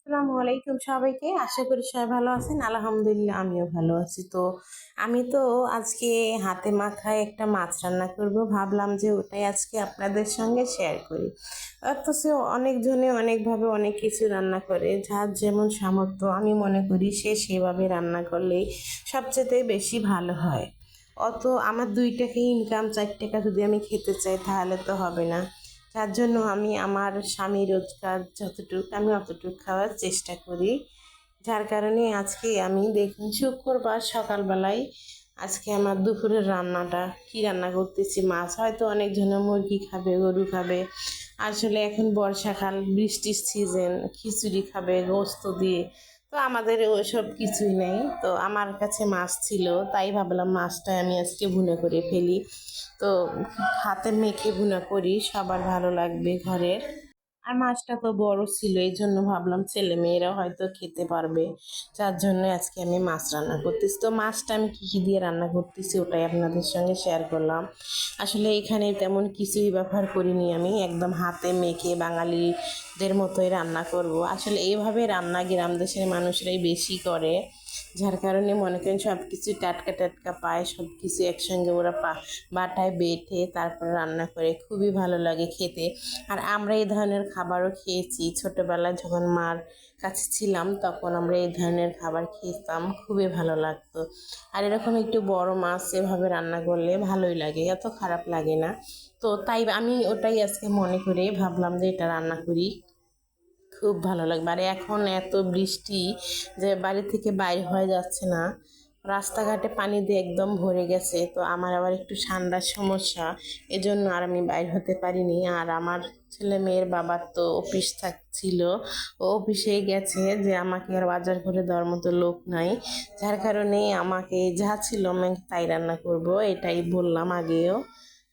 আসসালামু আলাইকুম সবাইকে। আশা করি সবাই ভালো আছেন। আলহামদুলিল্লাহ আমিও ভালো আছি। আমি তো আজকে হাতে মাখায় একটা মাছ রান্না করব, ভাবলাম যে ওটাই আজকে আপনাদের সঙ্গে শেয়ার করি। অথচ অনেকজনে অনেকভাবে অনেক কিছু রান্না করে, যার যেমন সামর্থ্য। আমি মনে করি সে সেভাবে রান্না করলেই সবচেয়ে বেশি ভালো হয়। আমার 2 টাকা ইনকাম, 4 টাকা যদি আমি খেতে চাই তাহলে তো হবে না। তার জন্য আমি আমার স্বামী রোজগার যতটুক আমি অতটুক খাওয়ার চেষ্টা করি। যার কারণে আজকে আমি দেখুন শুক্রবার সকালবেলায় আজকে আমার দুপুরের রান্নাটা কি রান্না করতেছি, মাছ। হয়তো অনেকজনে মুরগি খাবে, গরু খাবে। আসলে এখন বর্ষাকাল, বৃষ্টির সিজন, খিচুড়ি খাবে গোস্ত দিয়ে। তো আমাদের ওইসব কিছুই নেই। তো আমার কাছে মাছ ছিল, তাই ভাবলাম মাছটা আমি আজকে ভুনা করে ফেলি। তো হাতে মেখে ভুনা করি, সবার ভালো লাগবে ঘরের। আর মাছটা তো বড় ছিল, এই জন্য ভাবলাম ছেলে মেয়েরা হয়তো খেতে পারবে। যার জন্য আজকে আমি মাছ রান্না করতেছি। তো মাছটা আমি কী কী দিয়ে রান্না করতেছি ওটাই আপনাদের সঙ্গে শেয়ার করলাম। আসলে এখানে তেমন কিছুই ব্যবহার করিনি, আমি একদম হাতে মেখে বাঙালিদের মতোই রান্না করব। আসলে এইভাবে রান্না গ্রাম দেশের মানুষরাই বেশি করে। যার কারণে মনে করেন সব কিছু টাটকা টাটকা পায়, সব কিছু একসঙ্গে ওরা বাটায় বেটে তারপর রান্না করে, খুবই ভালো লাগে খেতে। আর আমরা এই ধরনের খাবারও খেয়েছি ছোটোবেলায়, যখন মার কাছে ছিলাম তখন আমরা এই ধরনের খাবার খেতাম, খুবই ভালো লাগতো। আর এরকম একটু বড় মাছ এভাবে রান্না করলে ভালোই লাগে, এত খারাপ লাগে না। তো তাই আমি ওটাই আজকে মনে করে ভাবলাম যে এটা রান্না করি, খুব ভালো লাগবে। আর এখন এত বৃষ্টি যে বাড়ি থেকে বাইর হয়ে যাচ্ছে না, রাস্তাঘাটে পানি দিয়ে একদম ভরে গেছে। তো আমার আবার একটু ঠান্ডার সমস্যা, এজন্য আর আমি বাইর হতে পারিনি। আর আমার ছেলে মেয়ের বাবার তো অফিস থাকছিল, ও অফিসে গেছে, যে আমাকে আর বাজার করে দেওয়ার মতো লোক নাই। যার কারণে আমাকে যা ছিল আমি তাই রান্না করব, এটাই বললাম আগেও।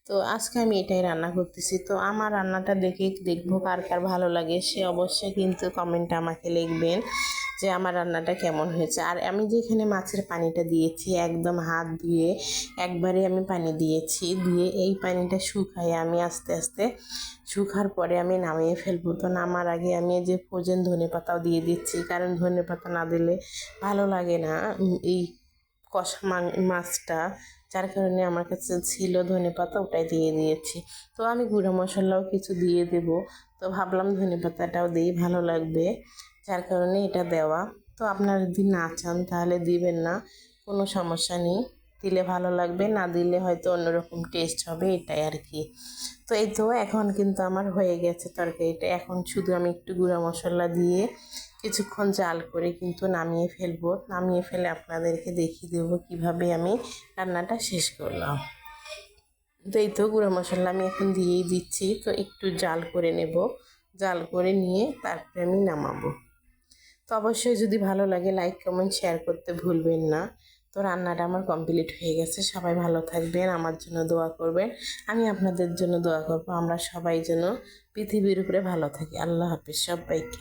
তো আজকে আমি এটাই রান্না করতেছি। তো আমার রান্নাটা দেখে দেখবো কার কার ভালো লাগে, সে অবশ্যই কিন্তু কমেন্টে আমাকে লিখবেন যে আমার রান্নাটা কেমন হয়েছে। আর আমি যেখানে মাছের পানিটা দিয়েছি একদম হাত ধুয়ে একবারে আমি পানি দিয়েছি, দিয়ে এই পানিটা শুকাই আমি আস্তে আস্তে। শুকার পরে আমি নামিয়ে ফেলবো। তো নামার আগে আমি এই যে ফ্রোজেন ধনেপাতাও দিয়ে দিচ্ছি, কারণ ধনেপাতা না দিলে ভালো লাগে না এই কষা মাছটা। যার কারণে আমার কাছে ছিল ধনেপাতা, ওটাই দিয়ে দিয়েছি। তো আমি গুঁড়ো মশলাও কিছু দিয়ে দেব, তো ভাবলাম ধনেপাতাটাও দিই, ভালো লাগবে। যার কারণে এটা দেওয়া। তো আপনারা যদি না চান তাহলে দিবেন না, কোনো সমস্যা নেই। দিলে ভালো লাগবে, না দিলে হয়তো অন্যরকম টেস্ট হবে, এটাই আর কি। তো এই তো এখন কিন্তু আমার হয়ে গেছে তরকারিটা। এখন শুধু আমি একটু গুঁড়া মশলা দিয়ে কিছুক্ষণ জাল করে কিন্তু নামিয়ে ফেলবো। নামিয়ে ফেলে আপনাদেরকে দেখিয়ে দেবো কিভাবে আমি রান্নাটা শেষ করলাম। তো এই তো গুঁড়া মশলা আমি এখন দিয়েই দিচ্ছি। তো একটু জাল করে নেব, জাল করে নিয়ে তারপরে আমি নামাবো। তো অবশ্যই যদি ভালো লাগে লাইক কমেন্ট শেয়ার করতে ভুলবেন না। তো রান্নাটা আমার কমপ্লিট হয়ে গেছে। সবাই ভালো থাকবেন, আমার জন্য দোয়া করবেন, আমি আপনাদের জন্য দোয়া করবো। আমরা সবাই যেন পৃথিবীর উপরে ভালো থাকি। আল্লাহ হাফিজ সবাইকে।